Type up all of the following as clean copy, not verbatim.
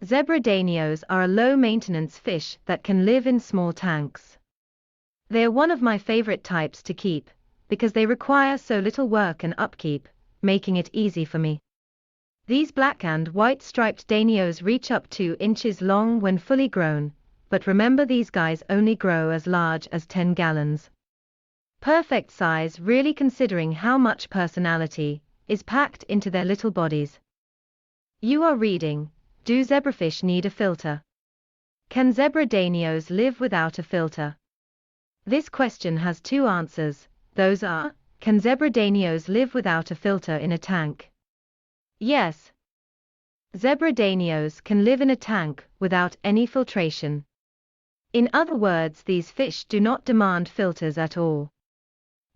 Zebra Danios are a low-maintenance fish that can live in small tanks. They are one of my favorite types to keep, because they require so little work and upkeep, making it easy for me. These black and white striped Danios reach up 2 inches long when fully grown, but remember these guys only grow as large as 10 gallons. Perfect size really considering how much personality is packed into their little bodies. You are reading, do zebrafish need a filter? Can zebra Danios live without a filter? This question has 2 answers, those are, can zebra Danios live without a filter in a tank? Yes. Zebra Danios can live in a tank without any filtration. In other words, these fish do not demand filters at all.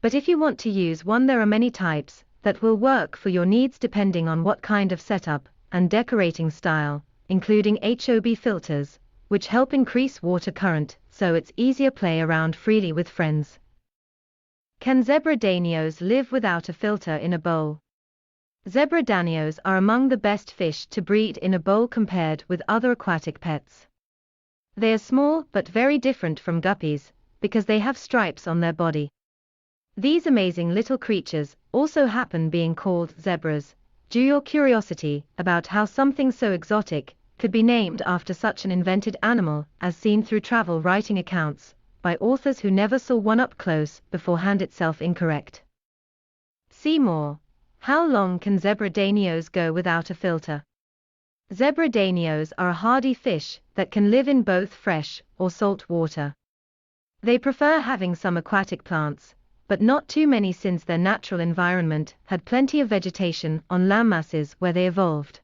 But if you want to use one, there are many types that will work for your needs depending on what kind of setup and decorating style, including HOB filters, which help increase water current so it's easier play around freely with friends. Can zebra Danios live without a filter in a bowl? Zebra Danios are among the best fish to breed in a bowl compared with other aquatic pets. They are small but very different from guppies, because they have stripes on their body. These amazing little creatures also happen being called zebras, due your curiosity about how something so exotic could be named after such an invented animal as seen through travel writing accounts by authors who never saw one up close beforehand itself incorrect. See more. How long can zebra Danios go without a filter? Zebra Danios are a hardy fish that can live in both fresh or salt water. They prefer having some aquatic plants, but not too many since their natural environment had plenty of vegetation on landmasses where they evolved.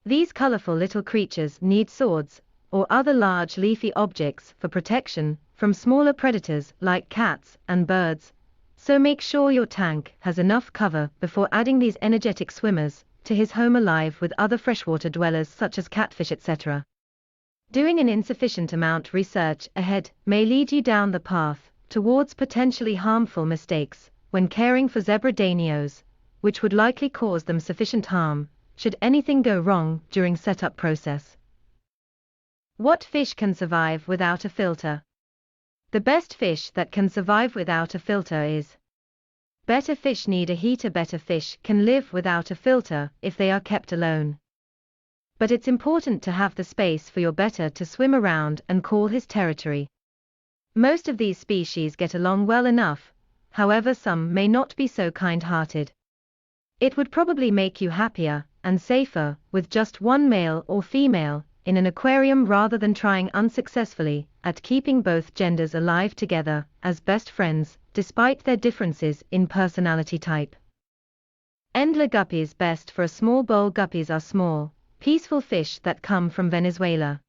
These colorful little creatures need swords, or other large leafy objects for protection from smaller predators like cats and birds, so make sure your tank has enough cover before adding these energetic swimmers to his home alive with other freshwater dwellers such as catfish etc. Doing an insufficient amount research ahead may lead you down the path towards potentially harmful mistakes when caring for zebra Danios, which would likely cause them sufficient harm should anything go wrong during setup process. What fish can survive without a filter? The best fish that can survive without a filter is better fish need a heater. Better fish can live without a filter if they are kept alone. But it's important to have the space for your better to swim around and call his territory. Most of these species get along well enough, however some may not be so kind-hearted. It would probably make you happier and safer with just one male or female in an aquarium rather than trying unsuccessfully at keeping both genders alive together as best friends, despite their differences in personality type. Endler guppies best for a small bowl. Guppies are small, peaceful fish that come from Venezuela.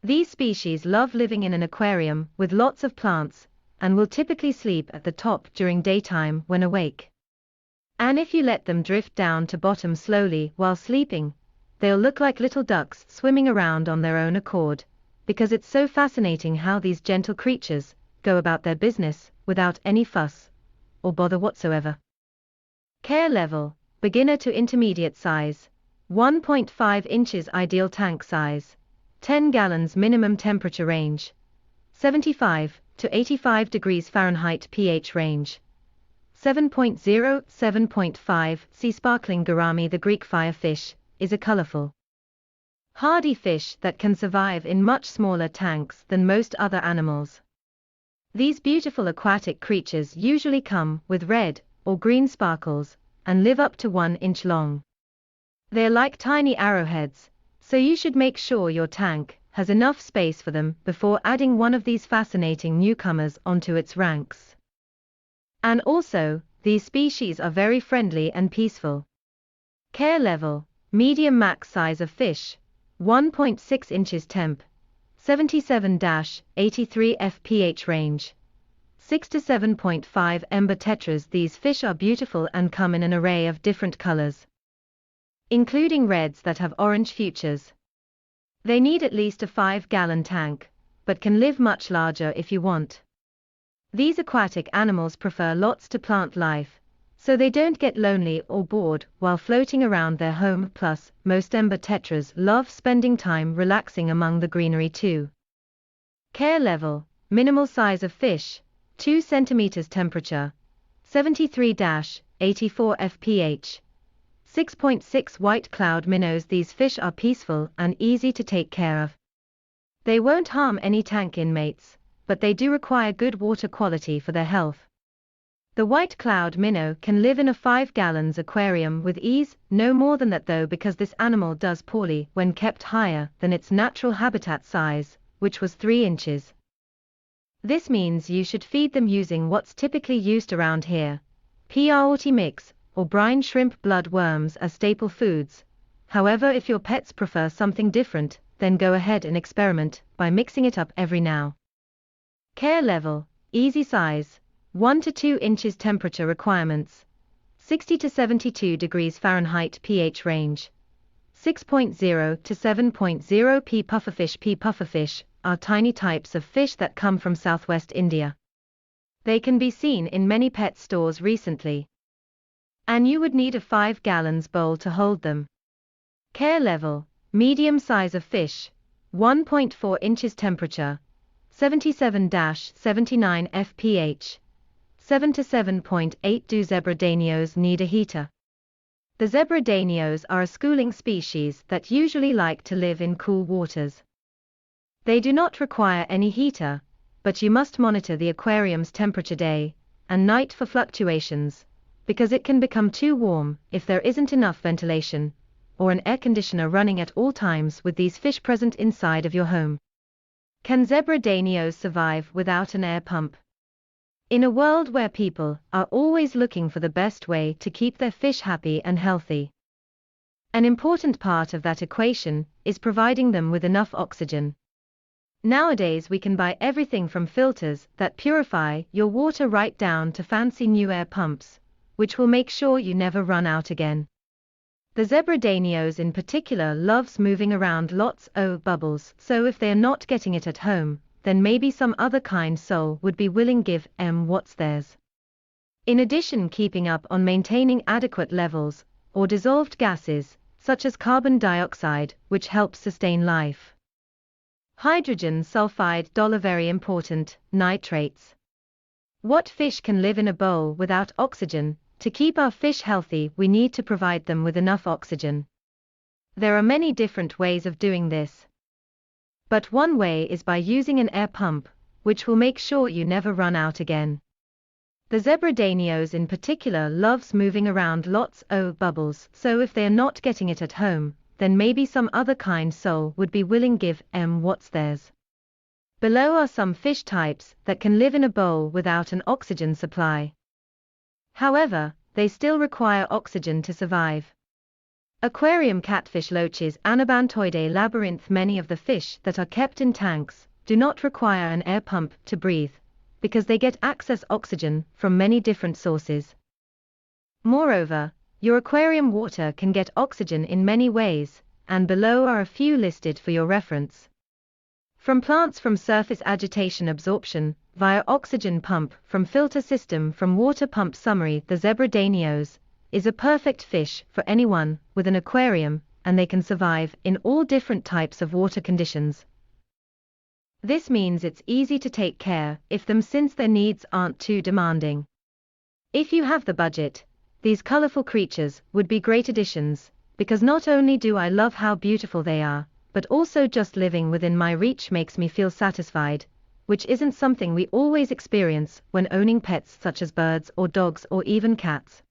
These species love living in an aquarium with lots of plants, and will typically sleep at the top during daytime when awake. And if you let them drift down to bottom slowly while sleeping, they'll look like little ducks swimming around on their own accord, because it's so fascinating how these gentle creatures go about their business without any fuss or bother whatsoever. Care level, beginner to intermediate size, 1.5 inches ideal tank size, 10 gallons minimum temperature range, 75 to 85 degrees Fahrenheit pH range, 7.0, 7.5. See sparkling gourami. The Greek firefish is a colorful, hardy fish that can survive in much smaller tanks than most other animals. These beautiful aquatic creatures usually come with red or green sparkles and live up to 1 inch long. They're like tiny arrowheads, so you should make sure your tank has enough space for them before adding one of these fascinating newcomers onto its ranks. And also, these species are very friendly and peaceful. Care level, medium max size of fish, 1.6 inches temp, 77-83 pH range, 6 to 7.5 ember tetras. These fish are beautiful and come in an array of different colors, including reds that have orange futures. They need at least a 5-gallon tank, but can live much larger if you want. These aquatic animals prefer lots to plant life, so they don't get lonely or bored while floating around their home. Plus, most ember tetras love spending time relaxing among the greenery too. Care level: minimal size of fish, 2 cm temperature, 73-84 fph. 6.6 White cloud minnows. These fish are peaceful and easy to take care of. They won't harm any tank inmates, but they do require good water quality for their health. The white cloud minnow can live in a 5-gallon aquarium with ease, no more than that though, because this animal does poorly when kept higher than its natural habitat size, which was 3 inches. This means you should feed them using what's typically used around here, pearl mix, or brine shrimp blood worms as staple foods. However, if your pets prefer something different, then go ahead and experiment by mixing it up every now. Care level: easy size, 1 to 2 inches. Temperature requirements: 60 to 72 degrees Fahrenheit. pH range: 6.0 to 7.0. Pea pufferfish. Pea pufferfish are tiny types of fish that come from southwest India. They can be seen in many pet stores recently, and you would need a 5-gallon bowl to hold them. Care level: medium size of fish, 1.4 inches. Temperature: 77-79 fpH. 7 to 7.8. Do zebra Danios need a heater? The zebra Danios are a schooling species that usually like to live in cool waters. They do not require any heater, but you must monitor the aquarium's temperature day and night for fluctuations, because it can become too warm if there isn't enough ventilation or an air conditioner running at all times with these fish present inside of your home. Can zebra Danios survive without an air pump? In a world where people are always looking for the best way to keep their fish happy and healthy, an important part of that equation is providing them with enough oxygen. Nowadays we can buy everything from filters that purify your water right down to fancy new air pumps, which will make sure you never run out again. The zebra Danios in particular loves moving around lots of bubbles, so if they are not getting it at home, then maybe some other kind soul would be willing give what's theirs. In addition, keeping up on maintaining adequate levels or dissolved gases, such as carbon dioxide, which helps sustain life. Hydrogen sulfide, very important, nitrates. What fish can live in a bowl without oxygen? To keep our fish healthy, we need to provide them with enough oxygen. There are many different ways of doing this, but one way is by using an air pump, which will make sure you never run out again. The zebra Danios in particular loves moving around lots of bubbles, so if they are not getting it at home, then maybe some other kind soul would be willing give what's theirs. Below are some fish types that can live in a bowl without an oxygen supply. However, they still require oxygen to survive. Aquarium catfish, loaches, Anabantoidae, labyrinth. Many of the fish that are kept in tanks do not require an air pump to breathe, because they get access oxygen from many different sources. Moreover, your aquarium water can get oxygen in many ways, and below are a few listed for your reference. From plants, from surface agitation absorption, via oxygen pump, from filter system, from water pump. Summary: the zebra Danios is a perfect fish for anyone with an aquarium, and they can survive in all different types of water conditions. This means it's easy to take care of them since their needs aren't too demanding. If you have the budget, these colorful creatures would be great additions, because not only do I love how beautiful they are, but also just living within my reach makes me feel satisfied, which isn't something we always experience when owning pets such as birds or dogs or even cats.